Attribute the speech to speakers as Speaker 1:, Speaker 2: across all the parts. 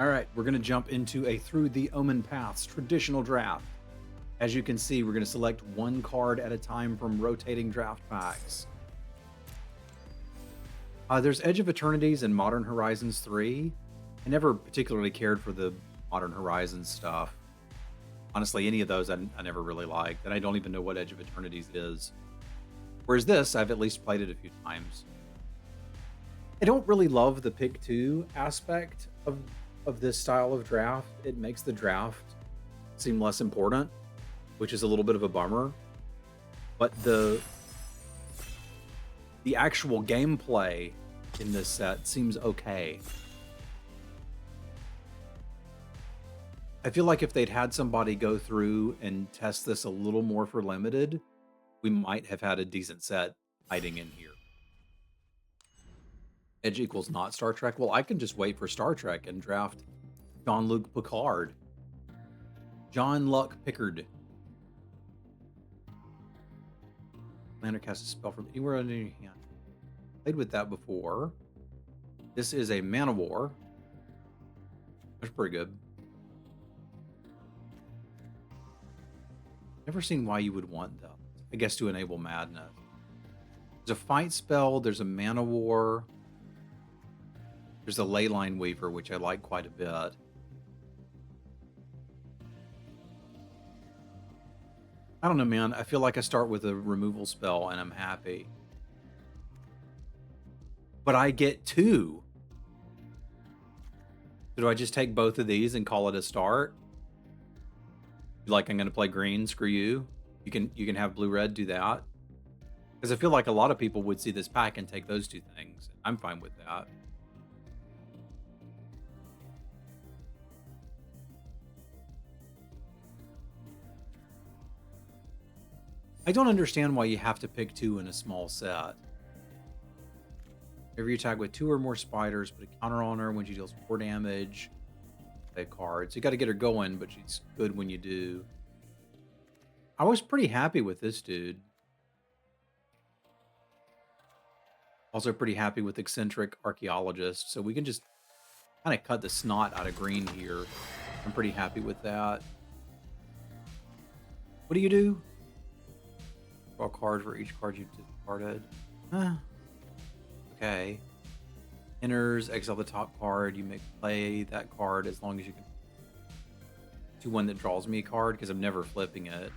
Speaker 1: All right, we're going to jump into a Through the Omenpaths traditional draft. As you can see, we're going to select one card at a time from rotating draft packs. There's Edge of Eternities and Modern Horizons 3. I never particularly cared for the Modern Horizons stuff. Honestly, any of those I never really liked, and I don't even know what Edge of Eternities is. Whereas this, I've at least played it a few times. I don't really love the pick two aspect of this style of draft. It makes the draft seem less important, which is a little bit of a bummer. But the actual gameplay in this set seems okay. I feel like if they'd had somebody go through and test this a little more for limited, we might have had a decent set hiding in here. Edge equals not Star Trek. Well, I can just wait for Star Trek and draft Jean-Luc Picard. Jean-Luc Pickard. Commander casts a spell from anywhere under your hand. Played with that before. This is a Mana War. That's pretty good. Never seen why you would want that. I guess to enable madness. There's a fight spell. There's a Mana War. There's a Leyline Weaver, which I like quite a bit. I don't know, man. I feel like I start with a removal spell and I'm happy. But I get two. So do I just take both of these and call it a start? Like I'm going to play green, screw you. You can have blue red, do that. Because I feel like a lot of people would see this pack and take those two things. I'm fine with that. I don't understand why you have to pick two in a small set. Every attack with two or more spiders, put a counter on her when she deals 4 damage. Play cards. You got to get her going, but she's good when you do. I was pretty happy with this dude. Also pretty happy with Eccentric Archaeologist. So we can just kind of cut the snot out of green here. I'm pretty happy with that. What do you do? Draw a card for each card you've discarded. Okay. Enters, exile the top card. You may play that card as long as you can. To one that draws me a card because I'm never flipping it.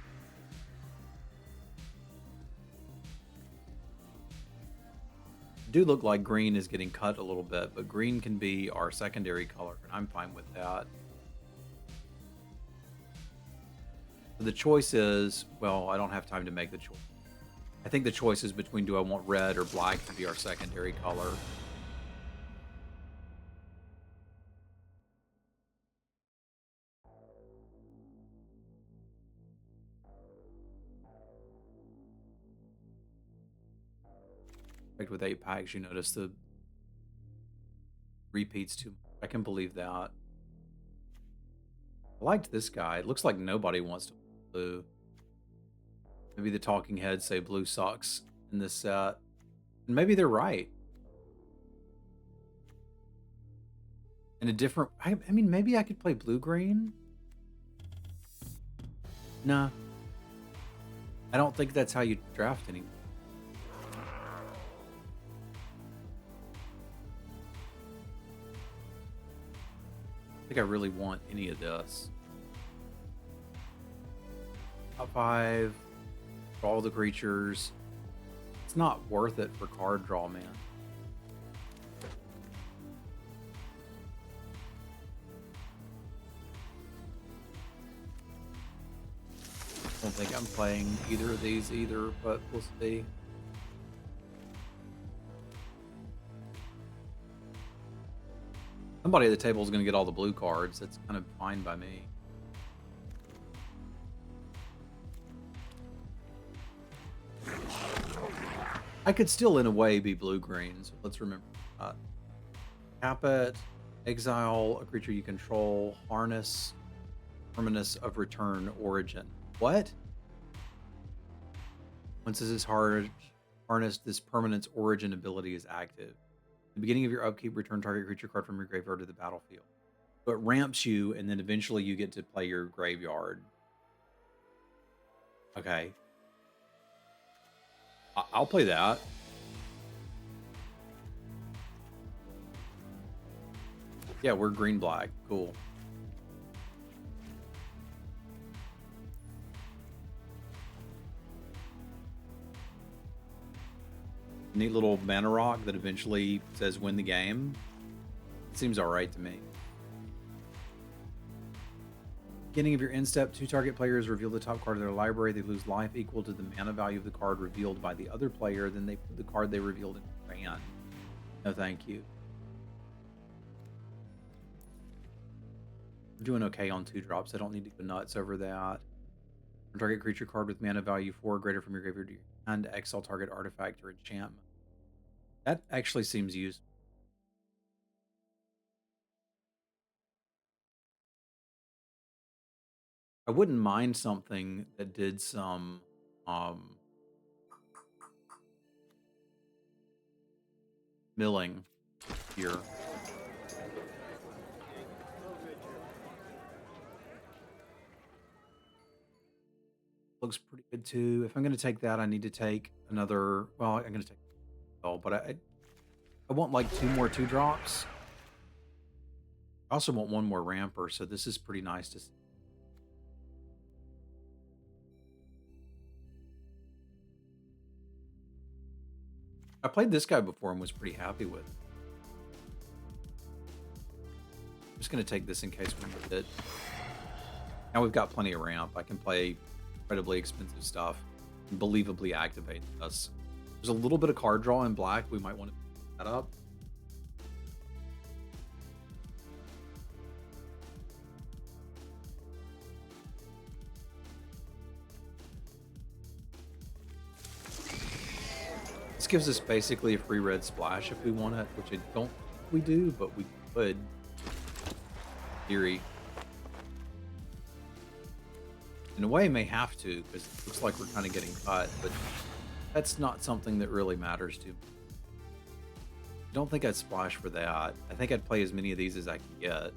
Speaker 1: Do look like green is getting cut a little bit, but green can be our secondary color, and I'm fine with that. So the choice is, well, I don't have time to make the choice. I think the choice is between do I want red or black to be our secondary color. With 8 packs, you notice the repeats too. I can believe that. I liked this guy. It looks like nobody wants to blue. Maybe the talking heads say blue sucks in this set. And maybe they're right. In a different... I mean, maybe I could play blue-green? Nah. I don't think that's how you draft anymore. I think I really want any of this. Top 5. Draw all the creatures. It's not worth it for card draw, man. I don't think I'm playing either of these either, but we'll see. Somebody at the table is going to get all the blue cards. That's kind of fine by me. I could still, in a way, be blue-green, so let's remember that. Tap it, exile a creature you control, harness, Terminus of Return Origin. What? Once this is harnessed, this permanent's origin ability is active. At the beginning of your upkeep, return target creature card from your graveyard to the battlefield. So it ramps you, and then eventually you get to play your graveyard. Okay. I'll play that. Yeah, we're green-black. Cool. Neat little mana rock that eventually says win the game. Seems alright to me. Beginning of your end step, 2 target players reveal the top card of their library. They lose life equal to the mana value of the card revealed by the other player. Then they put the card they revealed in your hand. No, thank you. We're doing okay on 2-drops. I don't need to go nuts over that. Target creature card with mana value 4 greater from your graveyard to your hand. Exile target artifact or enchantment. That actually seems useful. I wouldn't mind something that did some milling here. Looks pretty good too. If I'm going to take that, I need to take another. Well, I'm going to take. Oh, but I want like 2 more 2-drops. I also want 1 more ramper, so this is pretty nice to see. I played this guy before and was pretty happy with it. I'm just going to take this in case we need it. Now we've got plenty of ramp. I can play incredibly expensive stuff and believably activate us. There's a little bit of card draw in black. We might want to pick that up. This gives us basically a free red splash if we want it, which I don't think we do, but we could. Theory. In a way, may have to, because it looks like we're kind of getting cut, but that's not something that really matters to me. I don't think I'd splash for that. I think I'd play as many of these as I can get.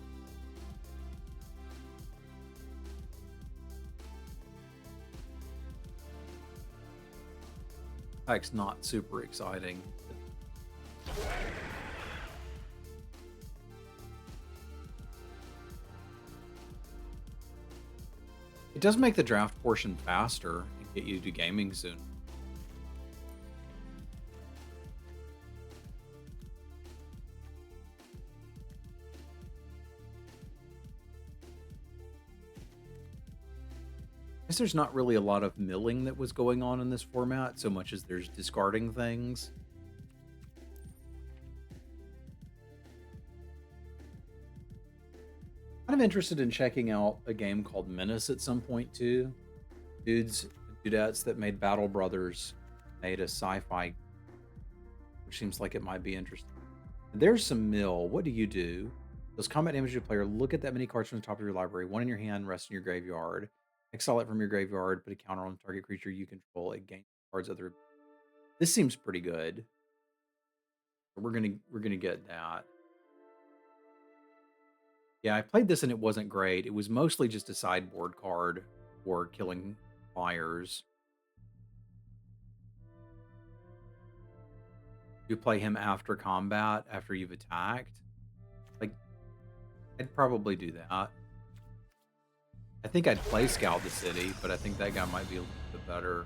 Speaker 1: Pack's not super exciting. It does make the draft portion faster and get you to gaming soon. I guess there's not really a lot of milling that was going on in this format, so much as there's discarding things. Kind of interested in checking out a game called Menace at some point too. Dudettes that made Battle Brothers made a sci-fi, which seems like it might be interesting. There's some mill. What do you do? Does combat damage to a player? Look at that many cards from the top of your library. 1 in your hand, rest in your graveyard. Exile it from your graveyard. Put a counter on the target creature you control. It gains cards other. This seems pretty good. We're gonna get that. Yeah, I played this and it wasn't great. It was mostly just a sideboard card for killing flyers. You play him after combat, after you've attacked. Like, I'd probably do that. I think I'd play Scout the City, but I think that guy might be a little bit better.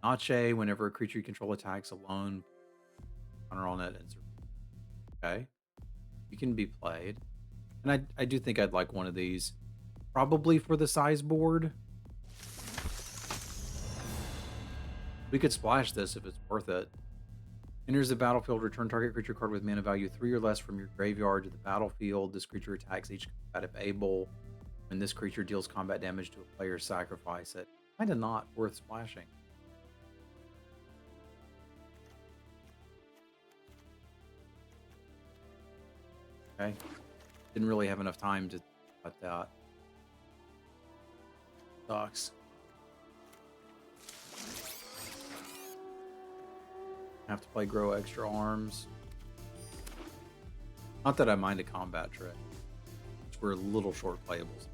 Speaker 1: Nache, whenever a creature you control attacks alone, counter on it. Okay. You can be played. And I do think I'd like one of these. Probably for the size board. We could splash this if it's worth it. Enters the battlefield, return target creature card with mana value 3 or less from your graveyard to the battlefield. This creature attacks each combat if able. When this creature deals combat damage to a player, sacrifice it. Kind of not worth splashing. Okay. Didn't really have enough time to cut that. Sucks. Have to play Grow Extra Arms. Not that I mind a combat trick. Which were little short playables.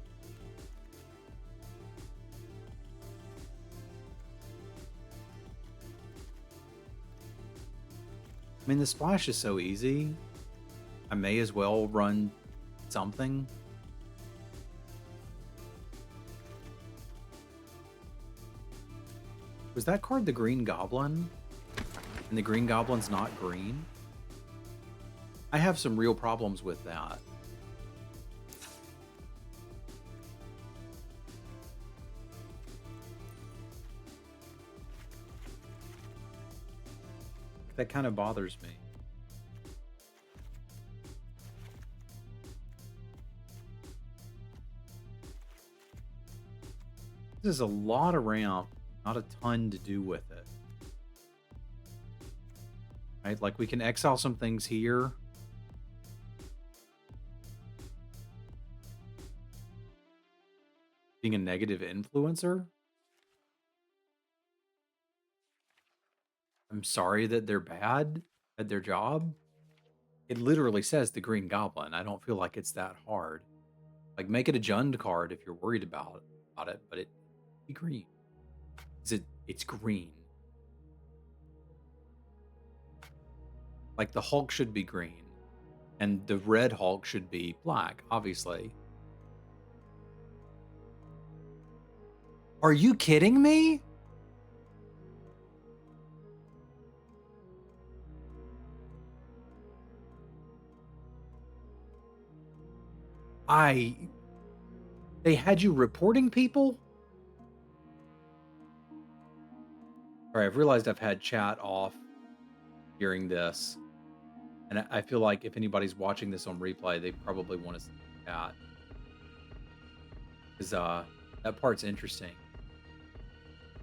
Speaker 1: I mean, the splash is so easy. I may as well run something. Was that card the Green Goblin? And the Green Goblin's not green? I have some real problems with that. That kind of bothers me. This is a lot of ramp, not a ton to do with it. Right? Like we can exile some things here. Being a negative influencer? I'm sorry that they're bad at their job. It literally says the Green Goblin. I don't feel like it's that hard. Like, make it a Jund card if you're worried about it, but it be green. It's green. Like, the Hulk should be green. And the red Hulk should be black, obviously. Are you kidding me? They had you reporting people? All right, I've realized I've had chat off during this. And I feel like if anybody's watching this on replay, they probably want to see the chat. Because that part's interesting.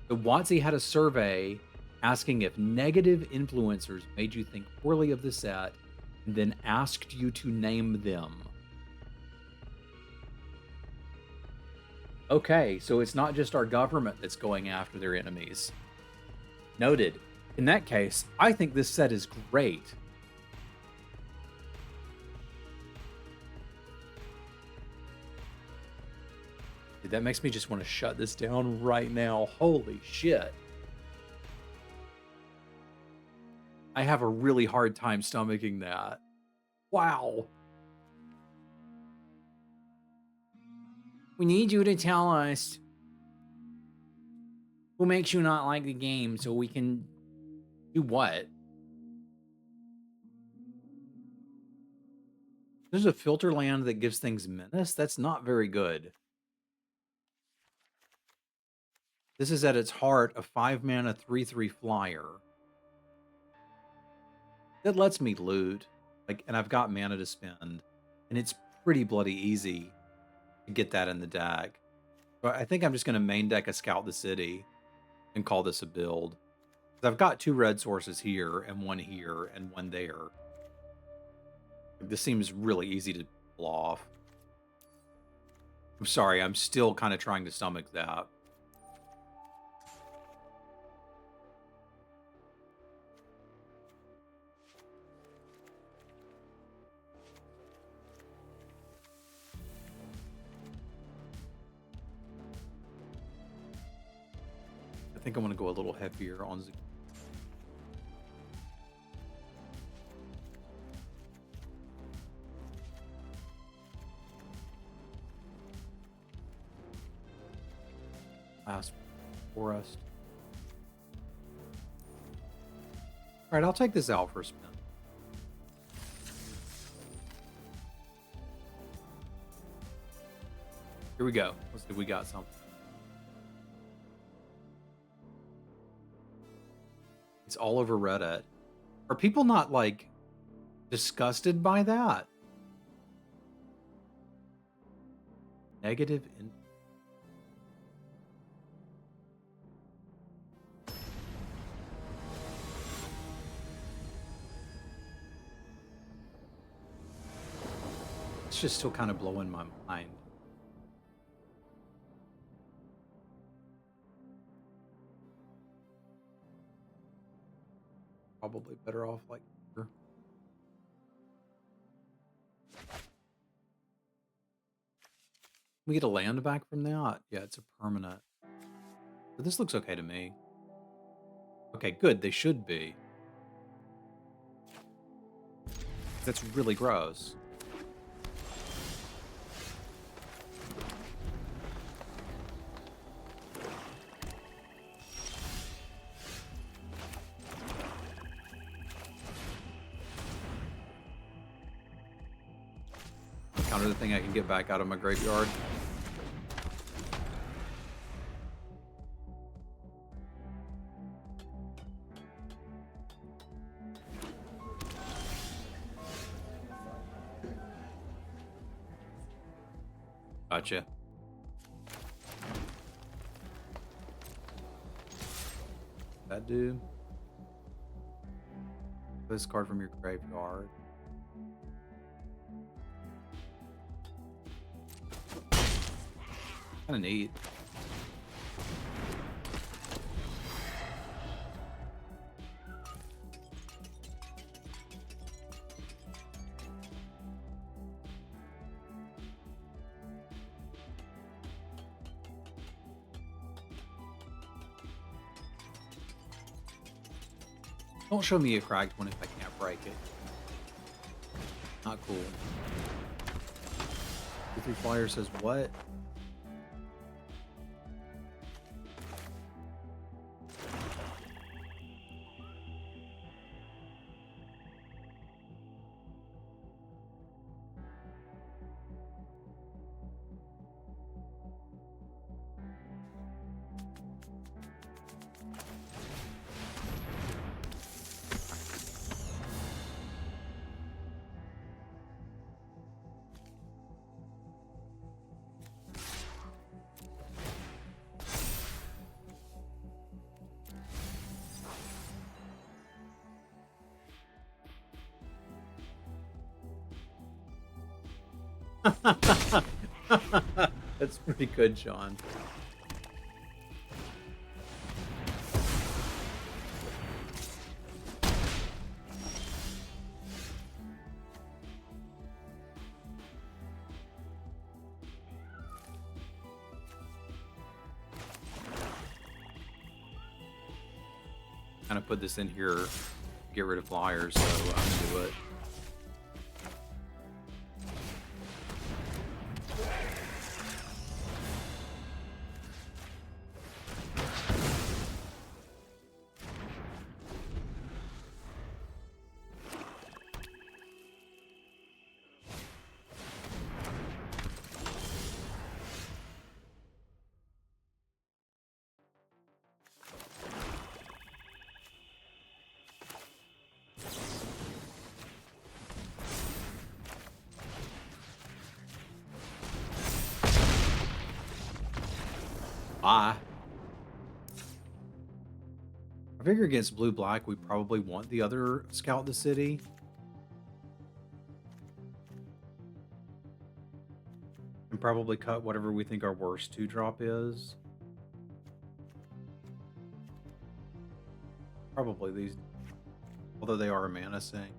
Speaker 1: The WotC had a survey asking if negative influencers made you think poorly of the set, and then asked you to name them. Okay, so it's not just our government that's going after their enemies. Noted. In that case, I think this set is great. Dude, that makes me just want to shut this down right now. Holy shit. I have a really hard time stomaching that. Wow. We need you to tell us who makes you not like the game so we can do what? There's a filter land that gives things menace? That's not very good. This is at its heart a 5-mana 3/3 flyer. That lets me loot. And I've got mana to spend. And it's pretty bloody easy to get that in the deck. So I think I'm just going to main deck a Scout the City and call this a build. I've got 2 red sources here, and 1 here, and 1 there. This seems really easy to pull off. I'm sorry, I'm still kind of trying to stomach that. I think I'm going to go a little heavier on the... last forest. All right, I'll take this out for a spin. Here we go. Let's see if we got something. It's all over Reddit. Are people not, like, disgusted by that? Negative in... It's just still kind of blowing my mind. Probably better off like here. We get a land back from that? Yeah, it's a permanent. But this looks okay to me. Okay, good. They should be. That's really gross. Counter the thing I can get back out of my graveyard. Gotcha. That dude. This card from your graveyard. Kind of neat. Don't show me a cracked one if I can't break it. Not cool. 2-3 Flyer says what? That's pretty good, Sean. Kind of put this in here to get rid of flyers, so I'm gonna do it. Bye. I figure against blue-black, we probably want the other scout the city. And probably cut whatever we think our worst 2-drop is. Probably these, although they are a mana sink.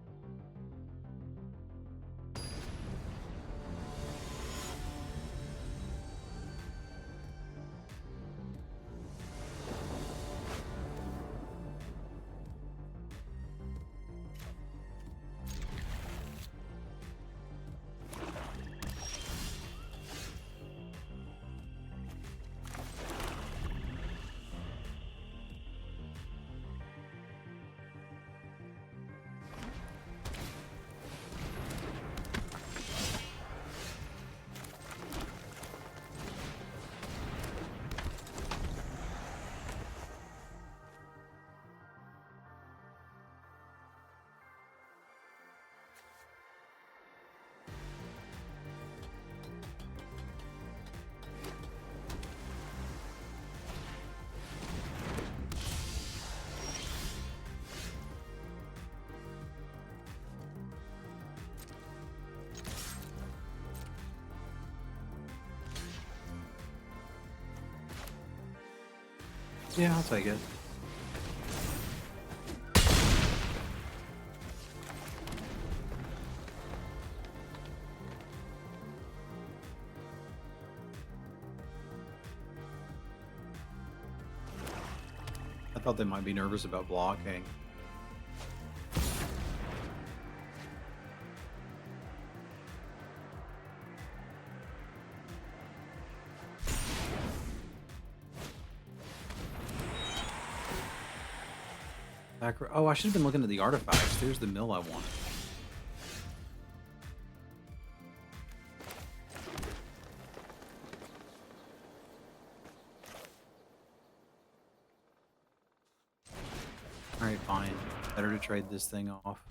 Speaker 1: Yeah, I'll take it. I thought they might be nervous about blocking. Oh, I should have been looking at the artifacts. There's the mill I wanted. Alright, fine. Better to trade this thing off.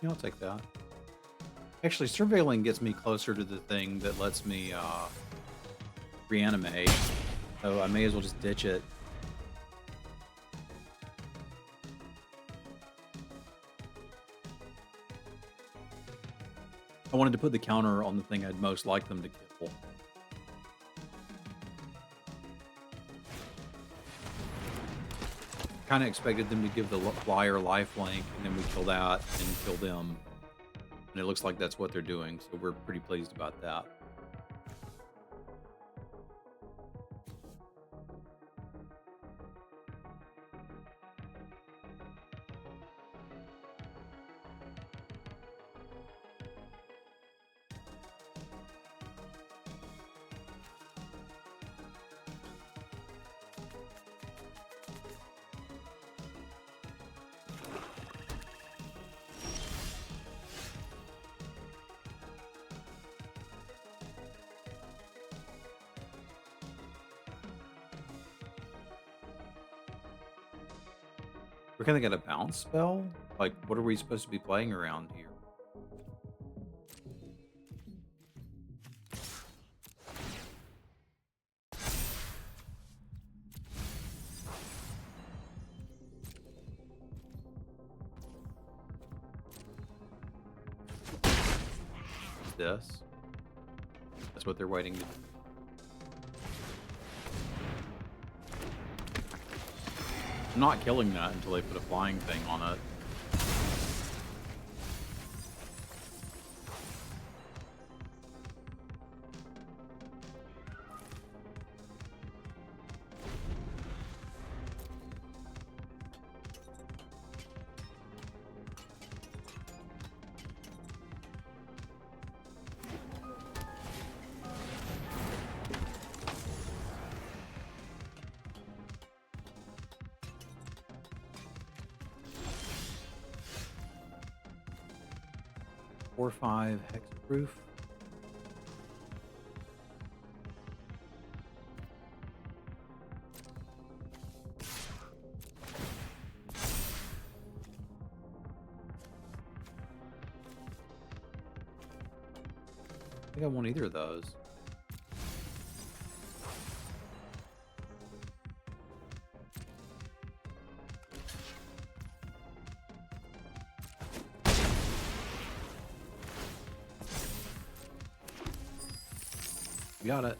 Speaker 1: Yeah, I'll take that. Actually, surveilling gets me closer to the thing that lets me reanimate, so I may as well just ditch it. I wanted to put the counter on the thing I'd most like them to kill. Kind of expected them to give the flyer lifelink, and then we kill that and kill them. And it looks like that's what they're doing, so we're pretty pleased about that. We're gonna get a bounce spell? Like, what are we supposed to be playing around here? What's this? That's what they're waiting to do. I'm not killing that until they put a flying thing on it. Four, 5 hexproof. I think I want either of those. Got it.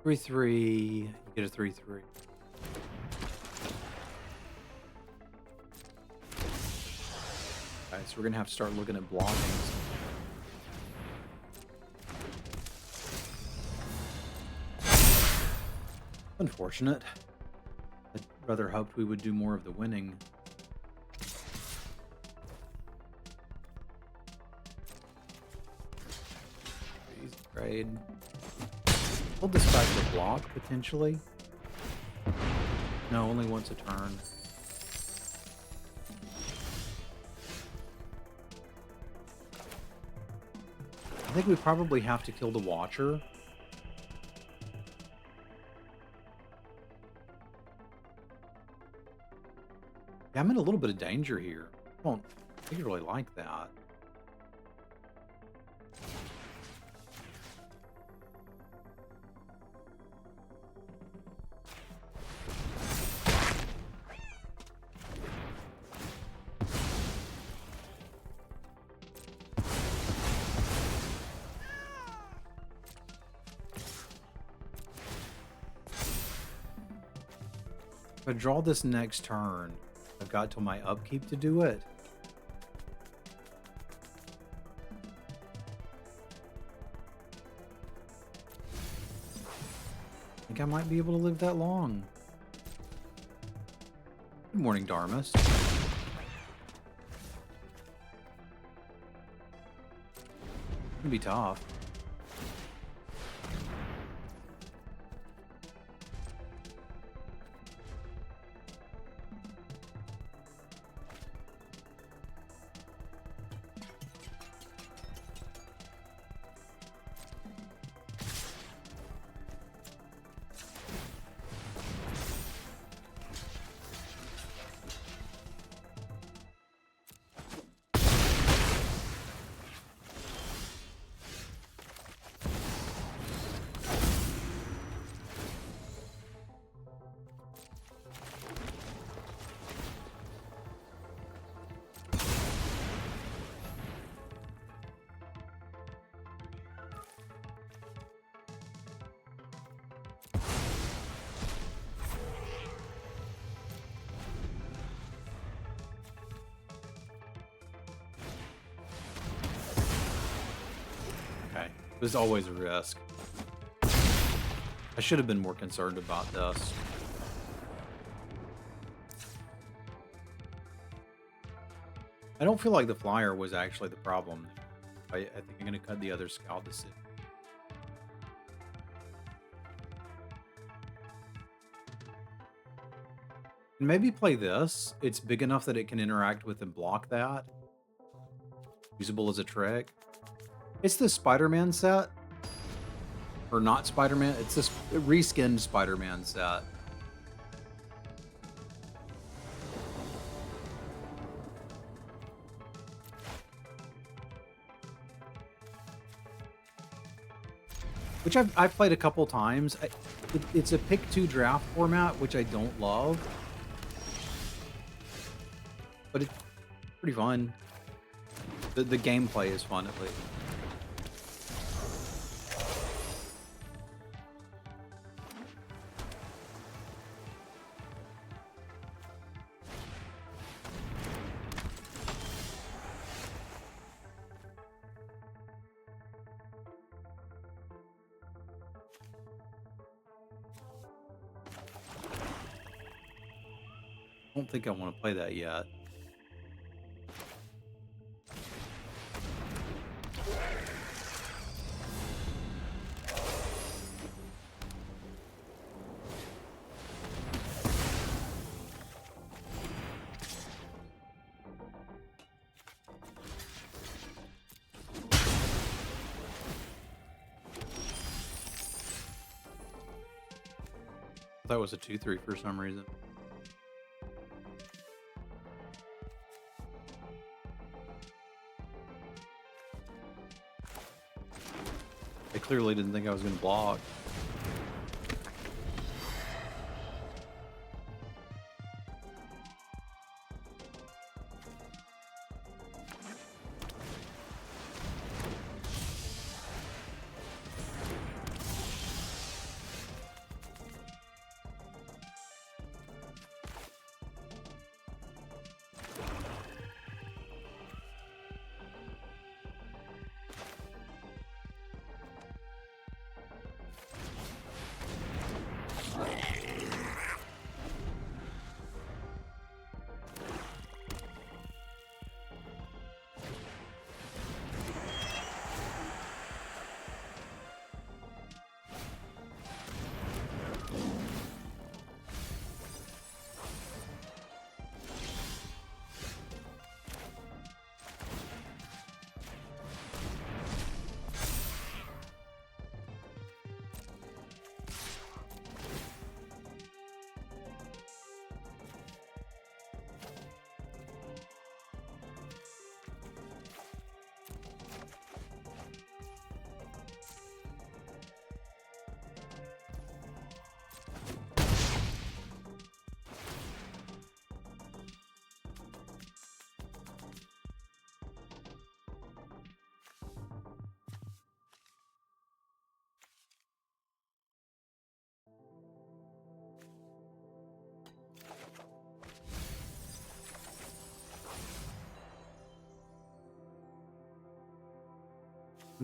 Speaker 1: Three, 3. You get a 3, 3. Alright, so we're gonna have to start looking at blocking. Unfortunate. I'd rather hoped we would do more of the winning. trade. Hold this back to block, potentially. No, only once a turn. I think we probably have to kill the Watcher. Yeah, I'm in a little bit of danger here. I don't particularly like that. If I draw this next turn, I've got till my upkeep to do it. I think I might be able to live that long. Good morning, Darmus. It'll be tough. Okay, there's always a risk. I should have been more concerned about this. I don't feel like the flyer was actually the problem. I think I'm going to cut the other scout to sit. And maybe play this. It's big enough that it can interact with and block that. Usable as a trick. It's the Spider-Man set. Or not Spider-Man. It's this reskinned Spider-Man set. Which I've played a couple times. It's a pick 2 draft format, which I don't love. But it's pretty fun. The gameplay is fun, at least. I don't think I want to play that yet. I thought it was a 2/3 for some reason. I clearly didn't think I was going to block.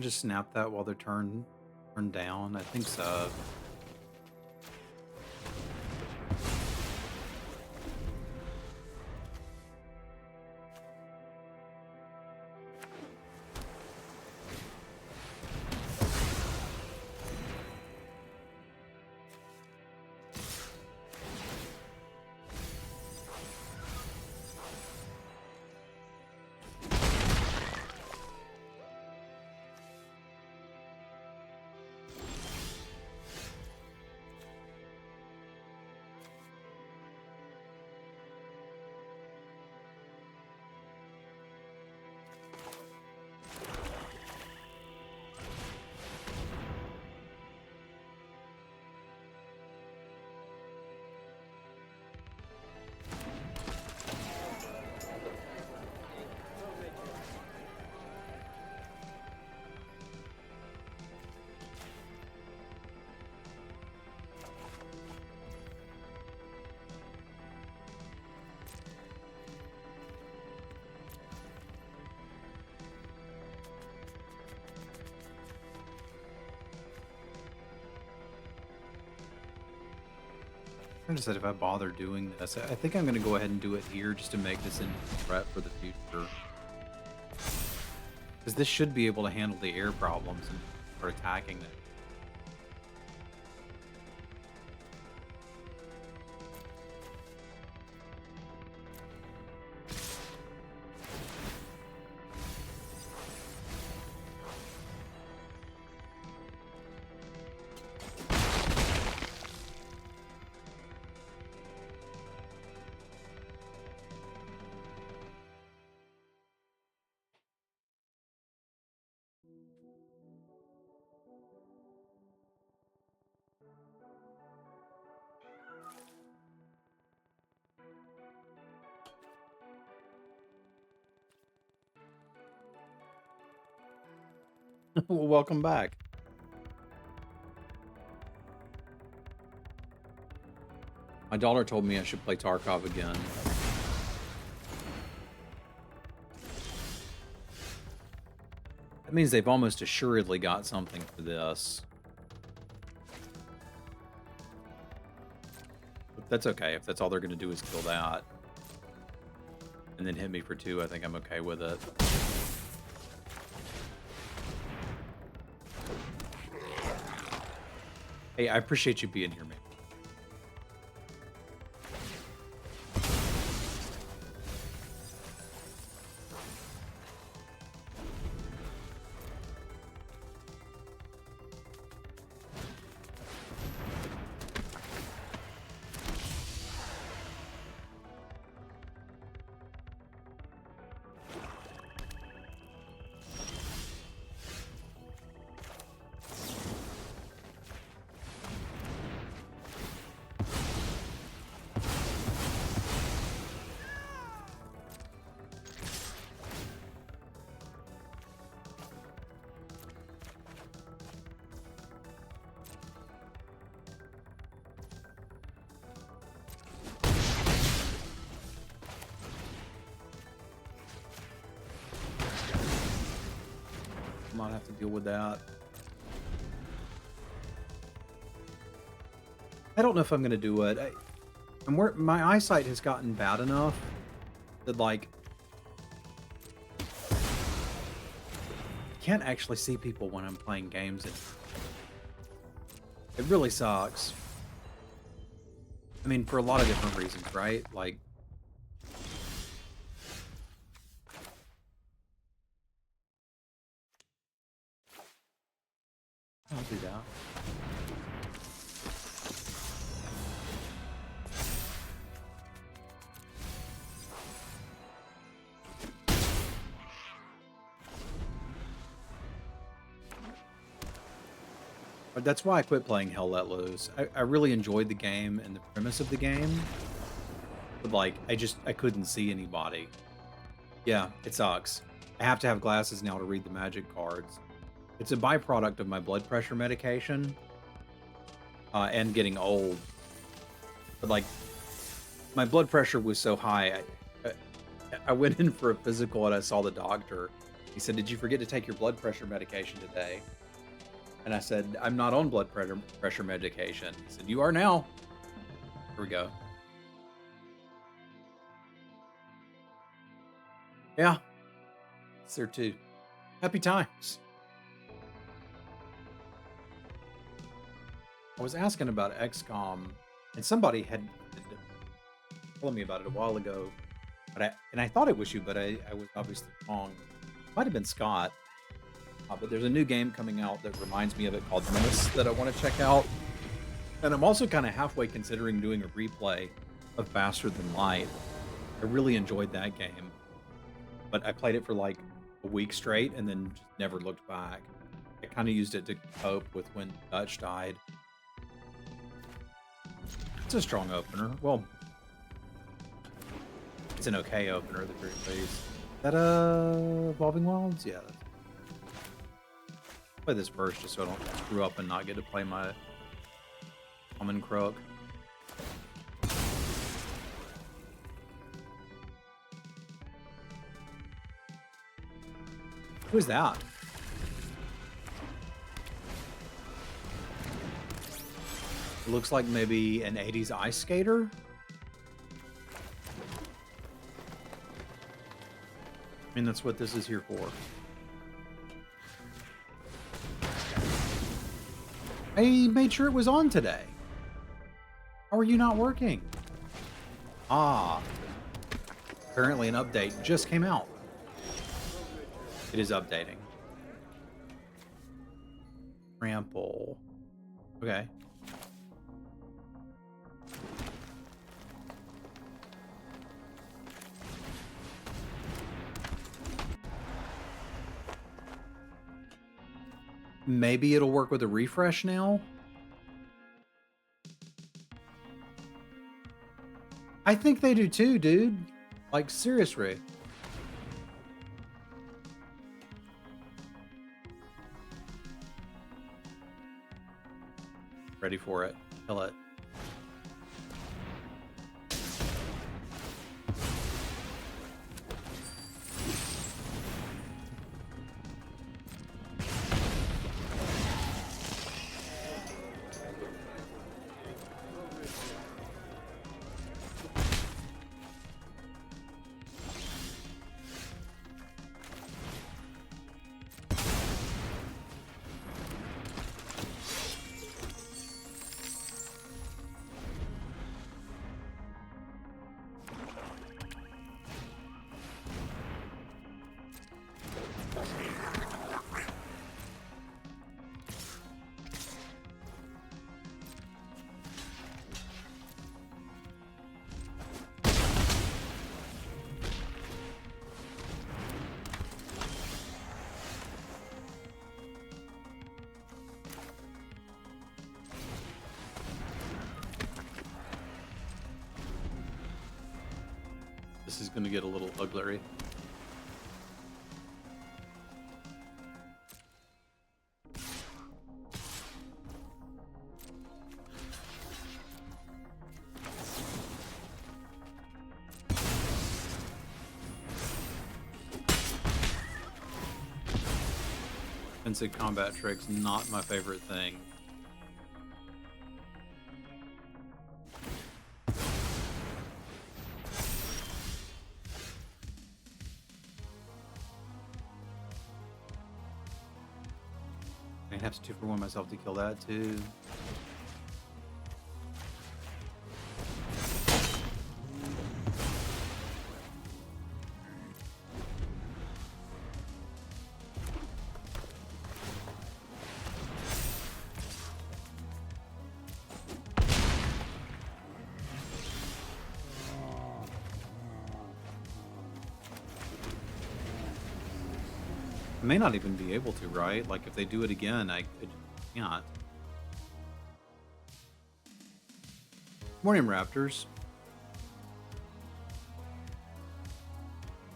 Speaker 1: Just snap that while they're turned down. I think so. I just said if I bother doing this, I think I'm going to go ahead and do it here just to make this into a threat for the future. Because this should be able to handle the air problems and start attacking them. Well, welcome back. My daughter told me I should play Tarkov again. That means they've almost assuredly got something for this. But that's okay. If that's all they're going to do is kill that. And then hit me for 2, I think I'm okay with it. Hey, I appreciate you being here, man. Might have to deal with that. I don't know if I'm going to do it. My eyesight has gotten bad enough that, like, I can't actually see people when I'm playing games. It really sucks. I mean, for a lot of different reasons, right? Like, I'll do that. But that's why I quit playing Hell Let Loose. I really enjoyed the game and the premise of the game, but, like, I couldn't see anybody. Yeah, it sucks. I have to have glasses now to read the magic cards. It's a byproduct of my blood pressure medication, and getting old. But, like, my blood pressure was so high, I went in for a physical and I saw the doctor, He said, "Did you forget to take your blood pressure medication today?" And I said, "I'm not on blood pressure medication." He said, "You are now." Here we go. Yeah, it's there too. Happy times. I was asking about XCOM, and somebody had told me about it a while ago, but I thought it was you, but I was obviously wrong. Might have been Scott. But there's a new game coming out that reminds me of it called Menace that I want to check out. And I'm also kind of halfway considering doing a replay of Faster Than Light. I really enjoyed that game, but I played it for like a week straight and then just never looked back. I kind of used it to cope with when Dutch died. It's a strong opener. Well, it's an okay opener at the very least. Is that Evolving Wilds? Yeah. Play this first just so I don't screw up and not get to play my common crook. Who is that? It looks like maybe an 80s ice skater. I mean, that's what this is here for. I made sure it was on today. How are you not working? Ah. Apparently an update just came out. It is updating. Trample. Okay. Maybe it'll work with a refresh now. I think they do too, dude. Like, seriously. Ready for it. Kill it. This is going to get a little ugly. Defensive combat tricks, not my favorite thing. I'd have to 2-for-1 myself to kill that too. I may not even be able to, right? Like, if they do it again, I can't. Morning, Raptors.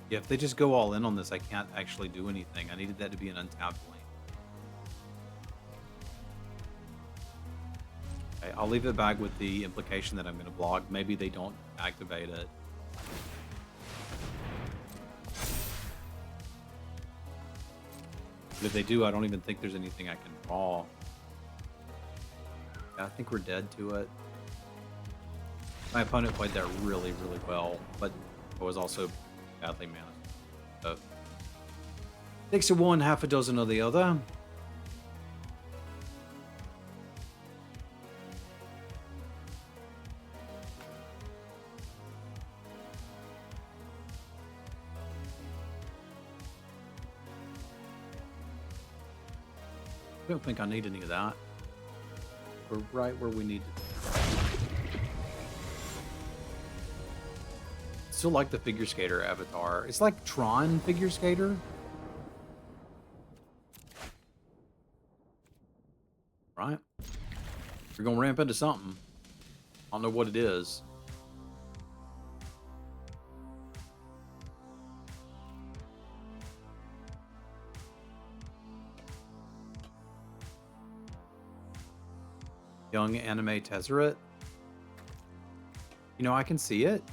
Speaker 1: Yeah, if they just go all in on this, I can't actually do anything. I needed that to be an untapped lane. Okay, I'll leave it back with the implication that I'm going to block. Maybe they don't activate it. But if they do, I don't even think there's anything I can draw. Yeah, I think we're dead to it. My opponent played that really, really well, but I was also badly managed. So 6 of one, half a dozen of the other. I don't think I need any of that. We're right where we need to be. Still like the figure skater avatar. It's like Tron figure skater. Right? We're gonna ramp into something. I don't know what it is. Young anime Tezzeret. You know, I can see it.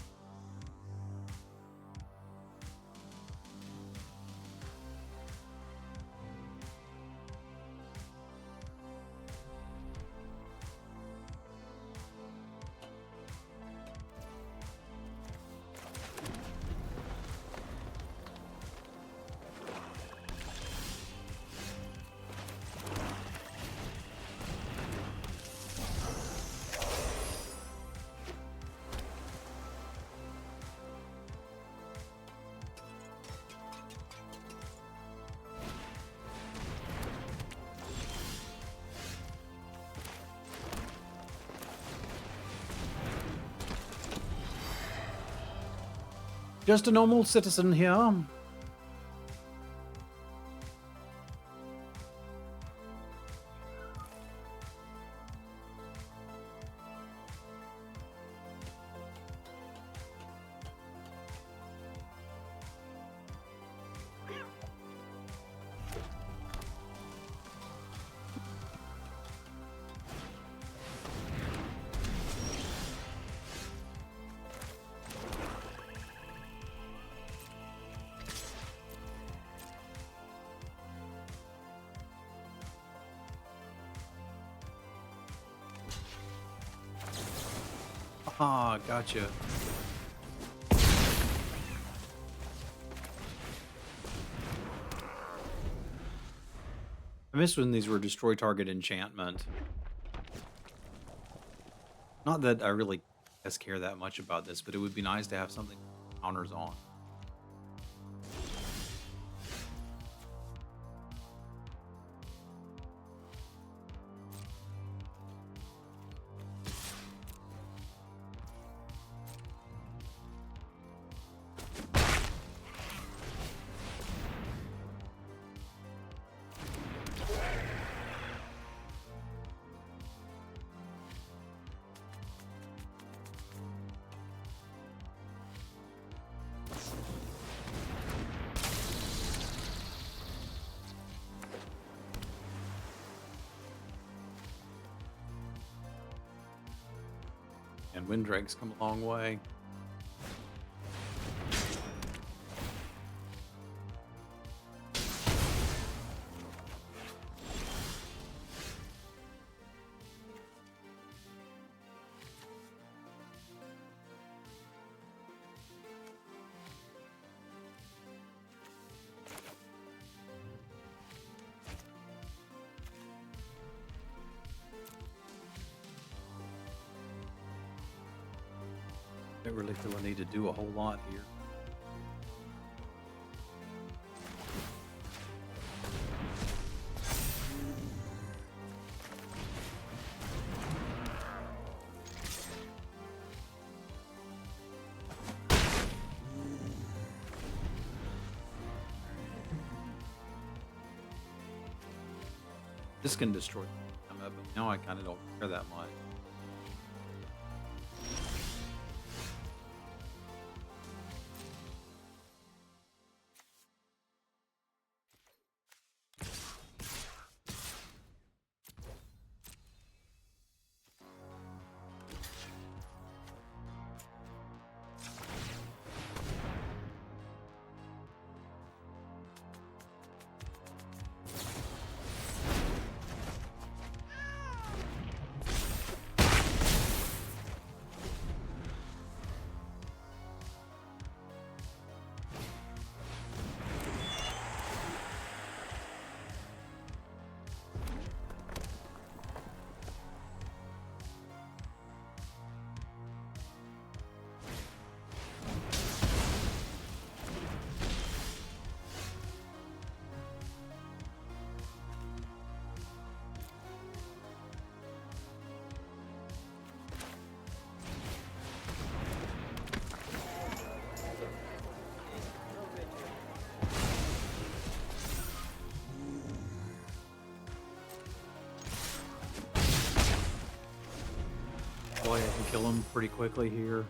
Speaker 1: Just a normal citizen here. Ah, gotcha. I missed when these were destroy target enchantment. Not that I really care that much about this, but it would be nice to have something counters on. And Winddrake's come a long way. I don't really feel I need to do a whole lot here. This can destroy them, but now I kind of don't care that much. boy, I can kill him pretty quickly here.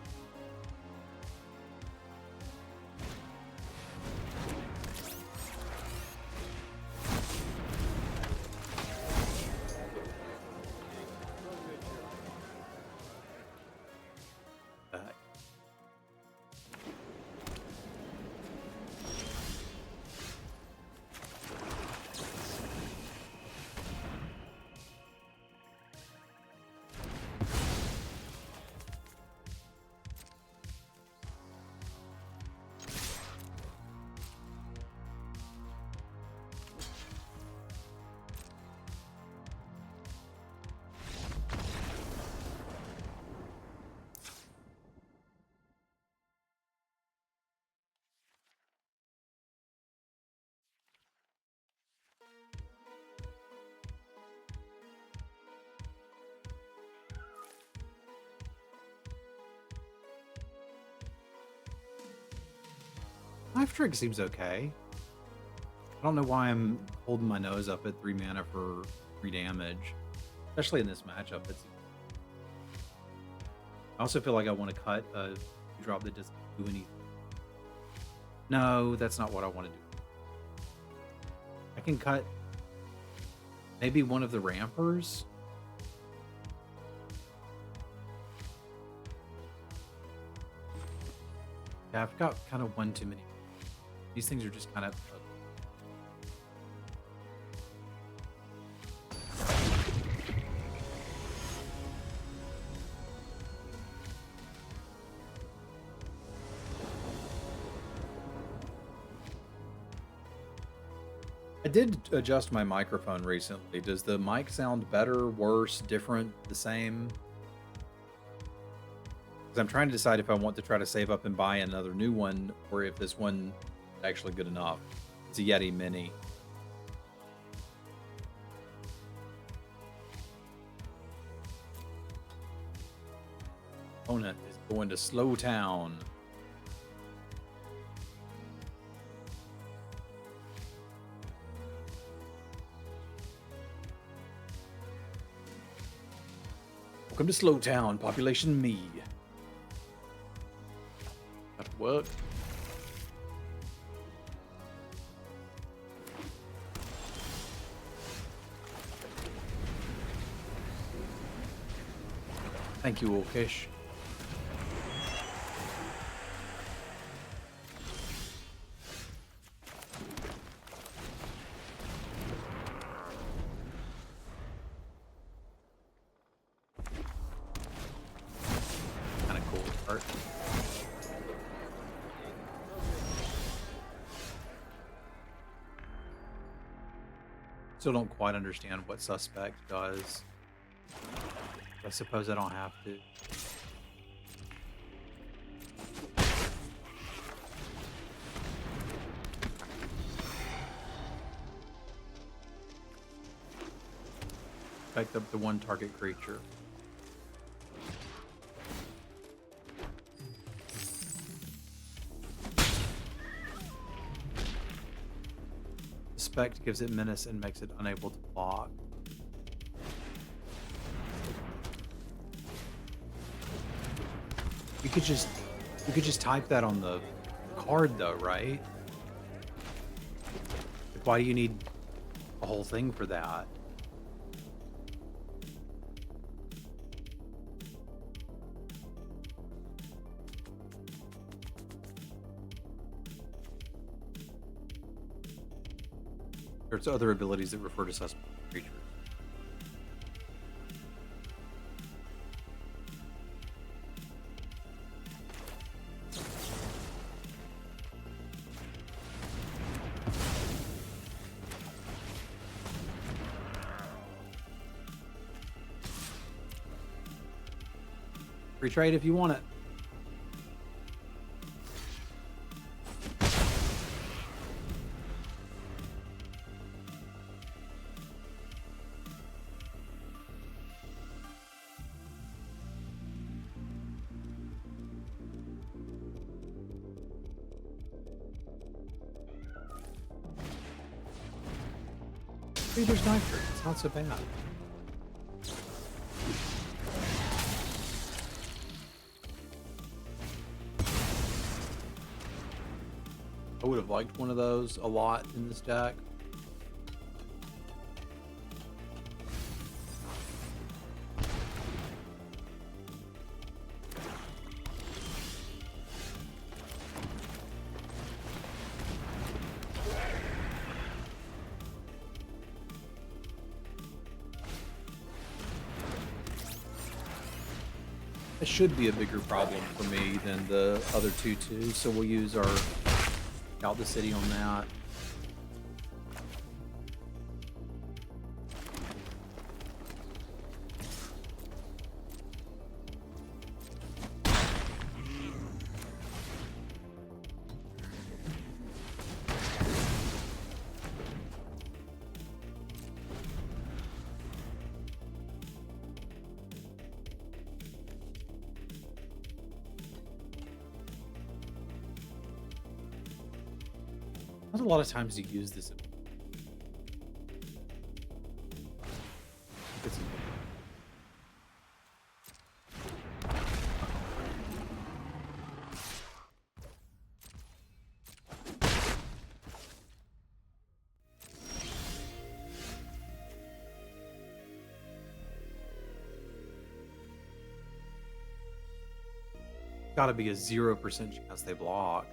Speaker 1: Knife Trick seems okay. I don't know why I'm holding my nose up at 3 mana for 3 damage, especially in this matchup. I also feel like I want to cut a drop that doesn't do anything. No, that's not what I want to do. I can cut maybe one of the rampers. Yeah, I've got kind of one too many. These things are just kind of... I did adjust my microphone recently. Does the mic sound better, worse, different, the same? Because I'm trying to decide if I want to try to save up and buy another new one, or if this one is actually good enough. It's a Yeti Mini. Opponent is going to Slow Town. Welcome to Slow Town, population me. That work. Thank you, Orkish. Kind of cool art. Still don't quite understand what Suspect does. I suppose I don't have to. Picked up the one target creature. Suspect gives it menace and makes it unable to block. You could just type that on the card though, right? Like, why do you need a whole thing for that? There's other abilities that refer to suspect creatures. Free trade if you want it. Reader's Knife Trick. It's not so bad. I would have liked one of those a lot in this deck. It should be a bigger problem for me than the other two too, so we'll use our Scout the City on that. Not a lot of times you use this. It's gotta be a 0% chance they block.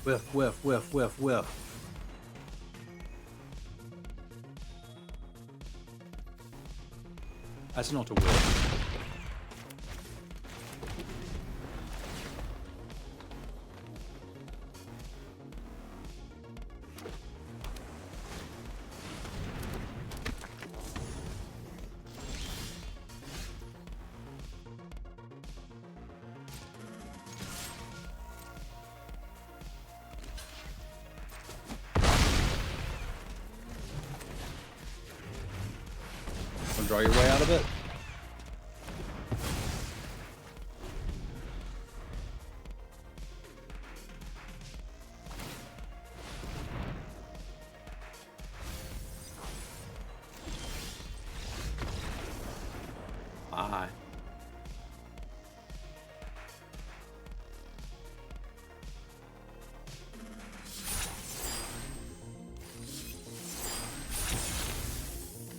Speaker 1: Whiff, whiff, whiff, whiff, whiff. That's not a whiff. Draw your way out of it. Bye.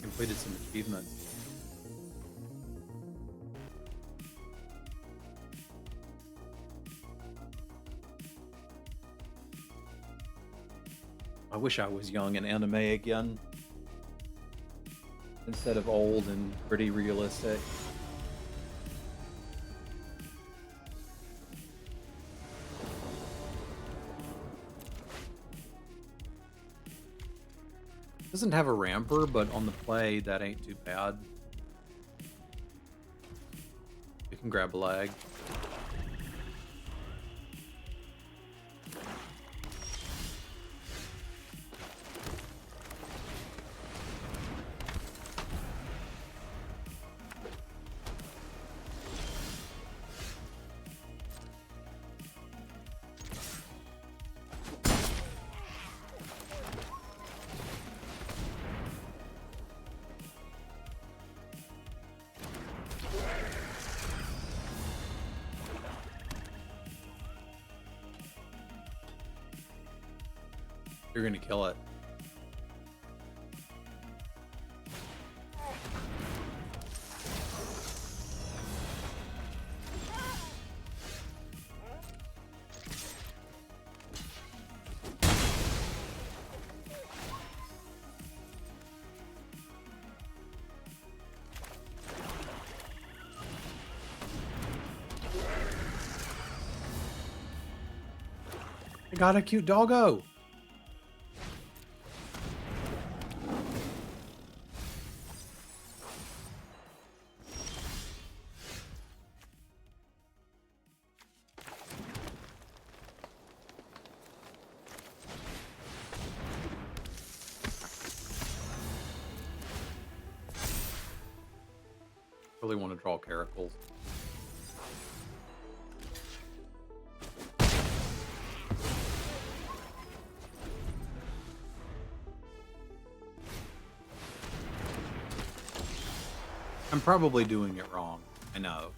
Speaker 1: Completed some achievements. I wish I was young and anime again, instead of old and pretty realistic. Doesn't have a ramper, but on the play, that ain't too bad. You can grab a leg. You're gonna kill it. I got a cute doggo. Really want to draw caracals. I'm probably doing it wrong. I know.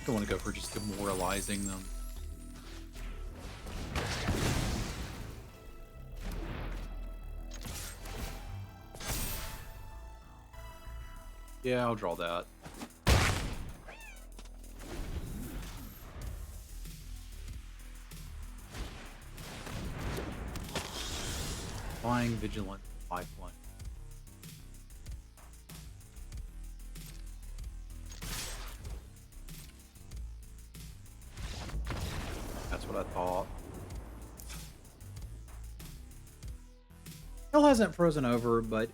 Speaker 1: I don't want to go for just demoralizing them. Yeah, I'll draw that. Flying Vigilant Lifeline. That's what I thought. Hell hasn't frozen over, but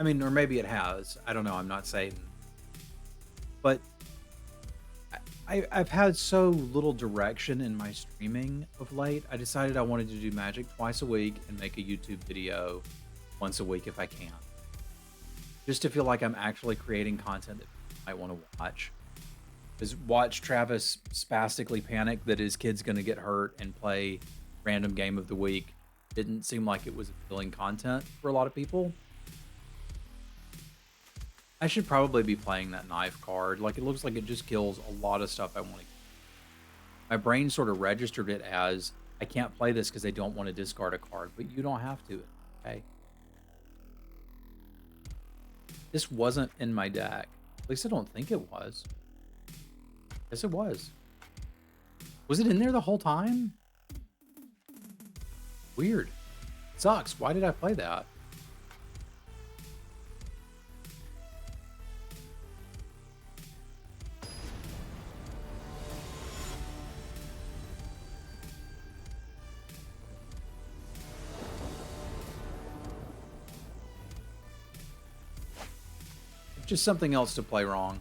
Speaker 1: I mean, or maybe it has. I don't know. I'm not Satan. But I've had so little direction in my streaming of late. I decided I wanted to do Magic twice a week and make a YouTube video once a week if I can. Just to feel like I'm actually creating content that people might want to watch. Because watch Travis spastically panic that his kid's going to get hurt and play random game of the week didn't seem like it was appealing content for a lot of people. I should probably be playing that knife card. Like, it looks like it just kills a lot of stuff I want to. My brain sort of registered it as, I can't play this because I don't want to discard a card. But you don't have to, okay? This wasn't in my deck. At least I don't think it was. Yes, it was. Was it in there the whole time? Weird. Sucks. Why did I play that? Just something else to play wrong.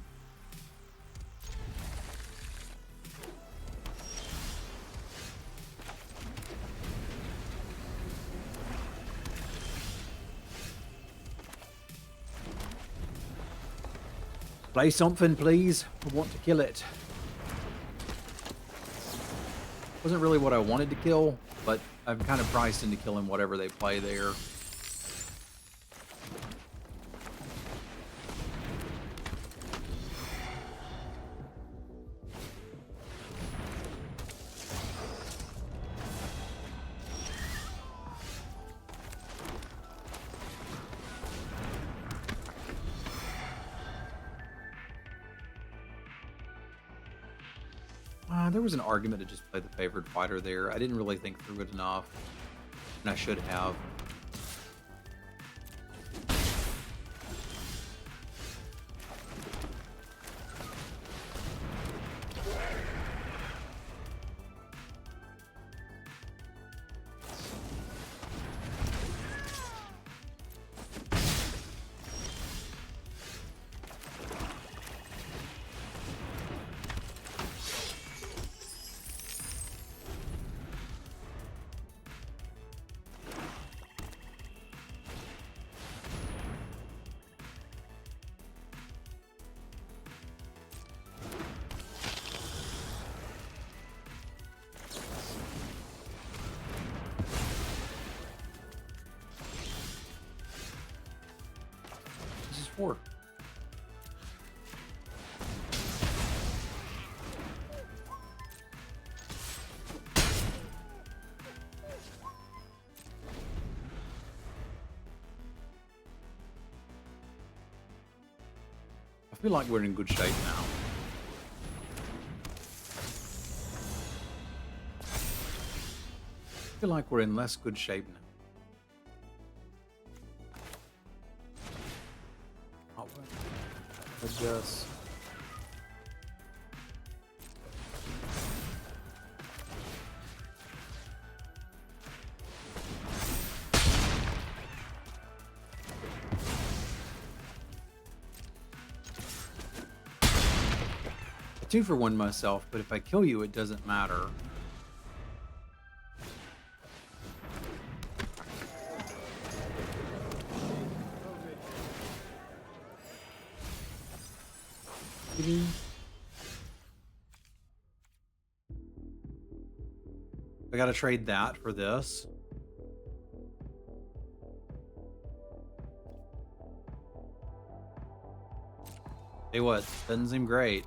Speaker 1: Play something, please. I want to kill it. Wasn't really what I wanted to kill, but I'm kind of priced into killing whatever they play there. There was an argument to just play the favored fighter there. I didn't really think through it enough, and I should have. 4. I feel like we're in good shape now. I feel like we're in less good shape now. Oh, well, adjust. I 2-for-1 myself, but if I kill you, it doesn't matter. I gotta trade that for this. Hey, what? Doesn't seem great.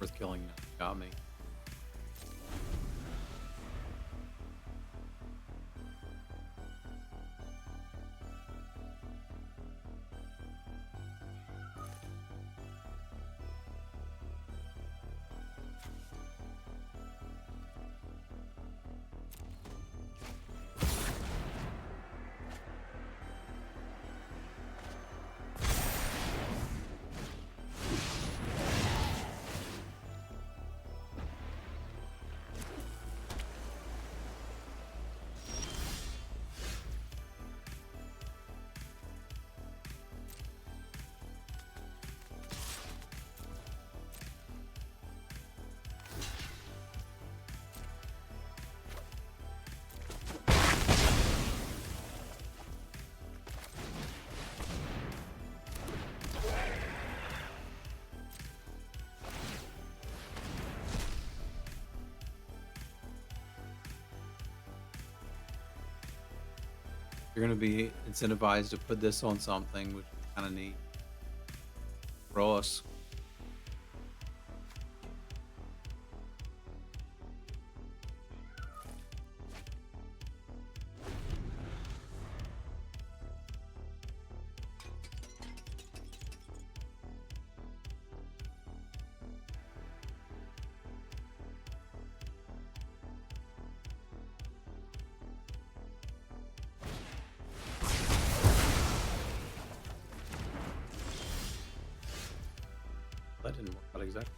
Speaker 1: Worth killing. Got me. You're going to be incentivized to put this on something, which is kind of neat. Gross. That didn't work out exactly.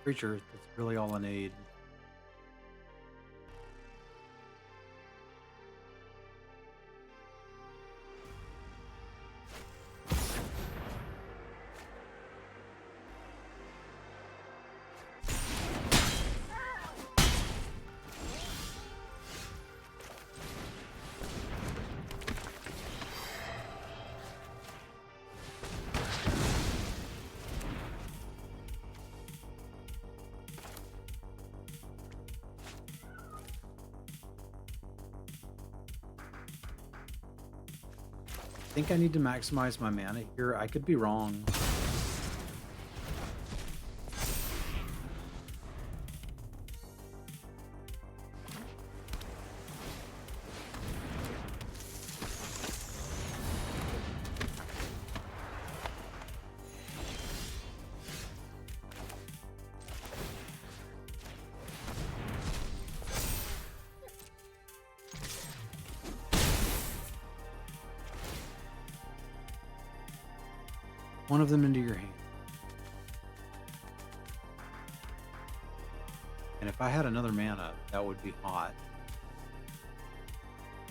Speaker 1: Creature, that's really all I need. think I need to maximize my mana here. I could be wrong. One of them into your hand. And if I had another mana, that would be hot.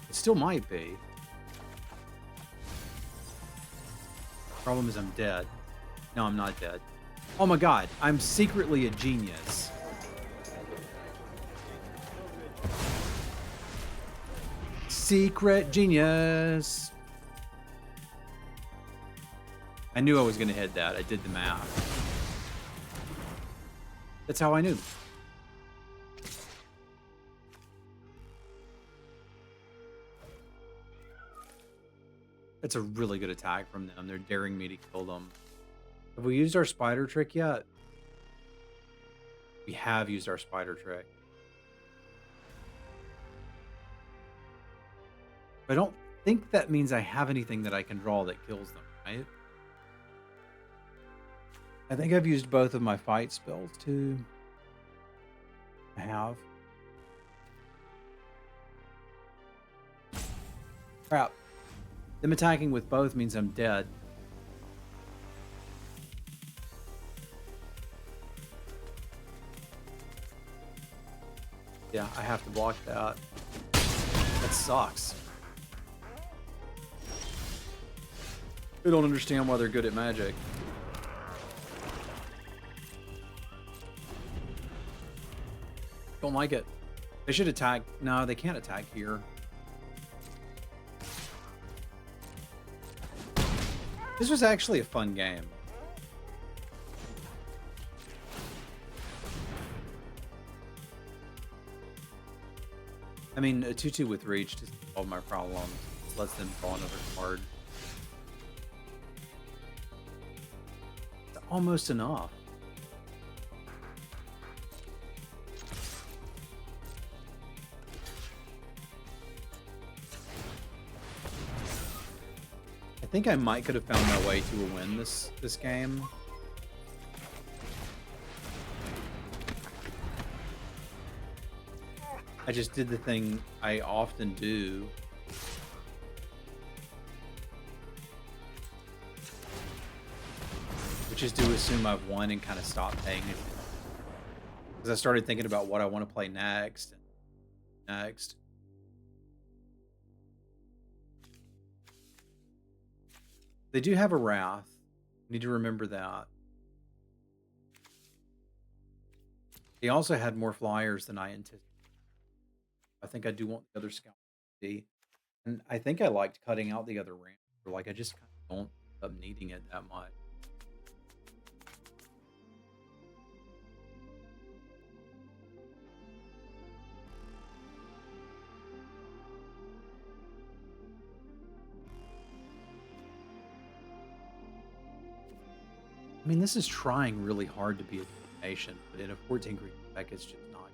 Speaker 1: It still might be. Problem is I'm dead. No, I'm not dead. Oh my god, I'm secretly a genius. Secret genius. I knew I was going to hit that. I did the math. That's how I knew. That's a really good attack from them. They're daring me to kill them. Have we used our spider trick yet? We have used our spider trick. I don't think that means I have anything that I can draw that kills them, right? I think I've used both of my fight spells too. I have. Crap. Them attacking with both means I'm dead. Yeah, I have to block that. That sucks. I don't understand why they're good at magic. Don't like it. They should attack. No, they can't attack here. This was actually a fun game. I mean, a 2-2 with reach to solve my problem. Lets them draw another card. It's almost enough. I think I might could have found my way to a win this game. I just did the thing I often do. Which is to assume I've won and kind of stop paying it. Because I started thinking about what I want to play next. Next. They do have a Wrath. Need to remember that. They also had more flyers than I anticipated. I think I do want the other scout to be. And I think I liked cutting out the other ramp. Like, I just kind of don't end up needing it that much. I mean, this is trying really hard to be a nation, but in a 14 green deck, it's just not.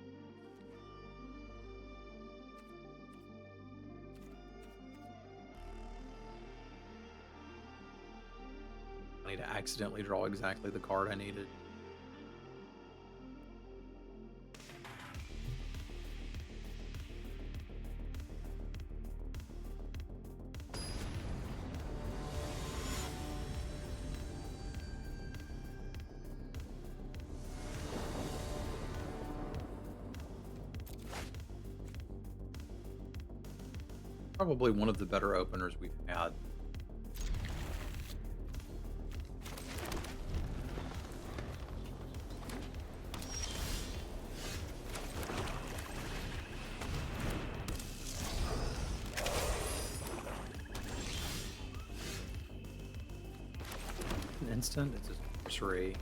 Speaker 1: I need to accidentally draw exactly the card I needed. Probably one of the better openers we've had. An instant, it's a sorcery.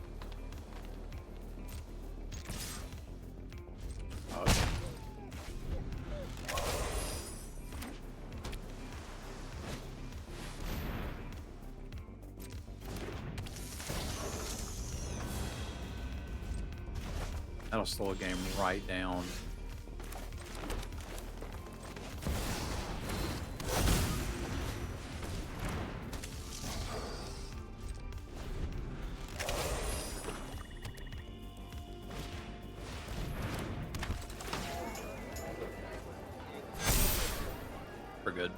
Speaker 1: That'll slow a game right down. We're good.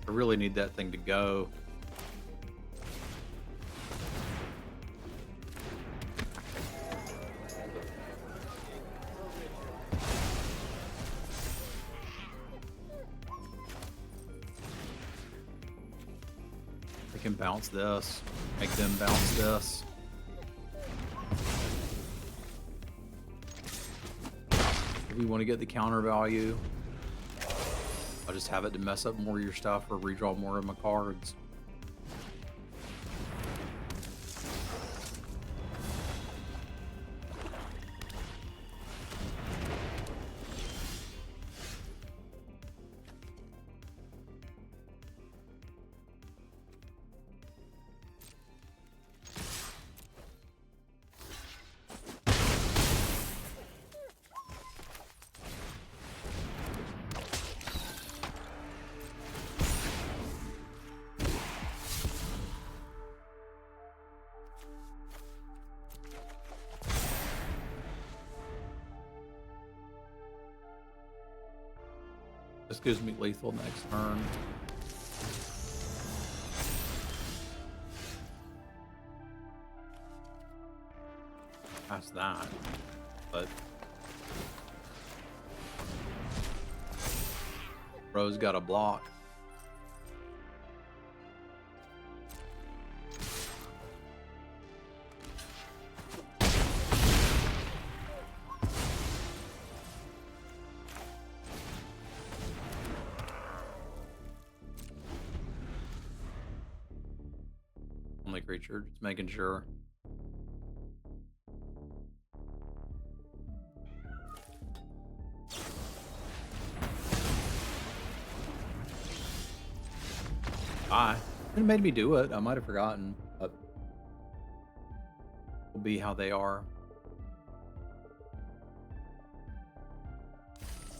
Speaker 1: I really need that thing to go. They can bounce this. Make them bounce this. If we want to get the counter value, I'll just have it to mess up more of your stuff or redraw more of my cards. This gives me lethal next turn. Past that, but Rose got a block. Only creature, just making sure. It made me do it. I might have forgotten, but will be how they are.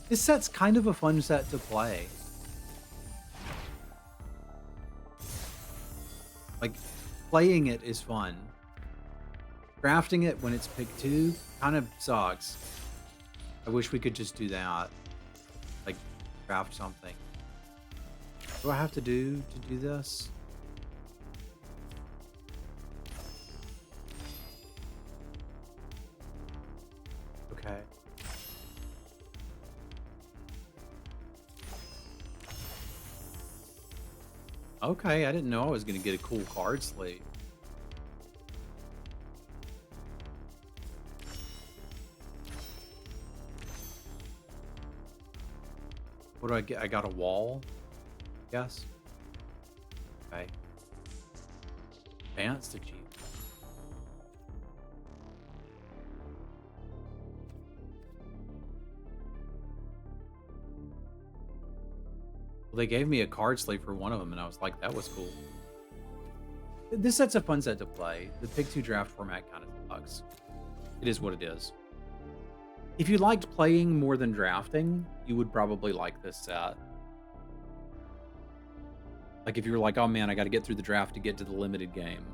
Speaker 1: This set's kind of a fun set to play. Like, playing it is fun. Drafting it when it's pick 2 kind of sucks. I wish we could just do that. Like, draft something. What do I have to do this? Okay. Okay, I didn't know I was going to get a cool card slate. What do I get? I got a wall? Yes. Okay. Advanced achievement. Well, they gave me a card slate for one of them, and I was like, that was cool. This set's a fun set to play. The pick 2 draft format kind of sucks. It is what it is. If you liked playing more than drafting, you would probably like this set. Like if you're like, oh man, I got to get through the draft to get to the limited game.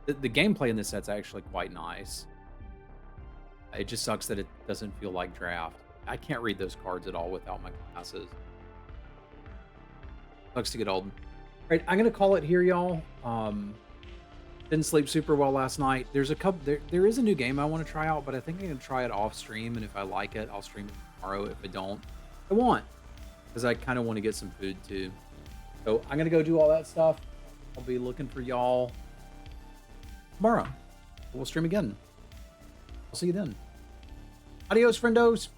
Speaker 1: The gameplay in this set's actually quite nice. It just sucks that it doesn't feel like draft. I can't read those cards at all without my glasses. Sucks to get old. All right, I'm gonna call it here, y'all. Didn't sleep super well last night. There's a couple. There is a new game I want to try out, but I think I'm gonna try it off stream, and if I like it, I'll stream it tomorrow. If I don't, I won't, because I kind of want to get some food too. So I'm gonna go do all that stuff. I'll be looking for y'all tomorrow. We'll stream again. I'll see you then. Adios, friendos.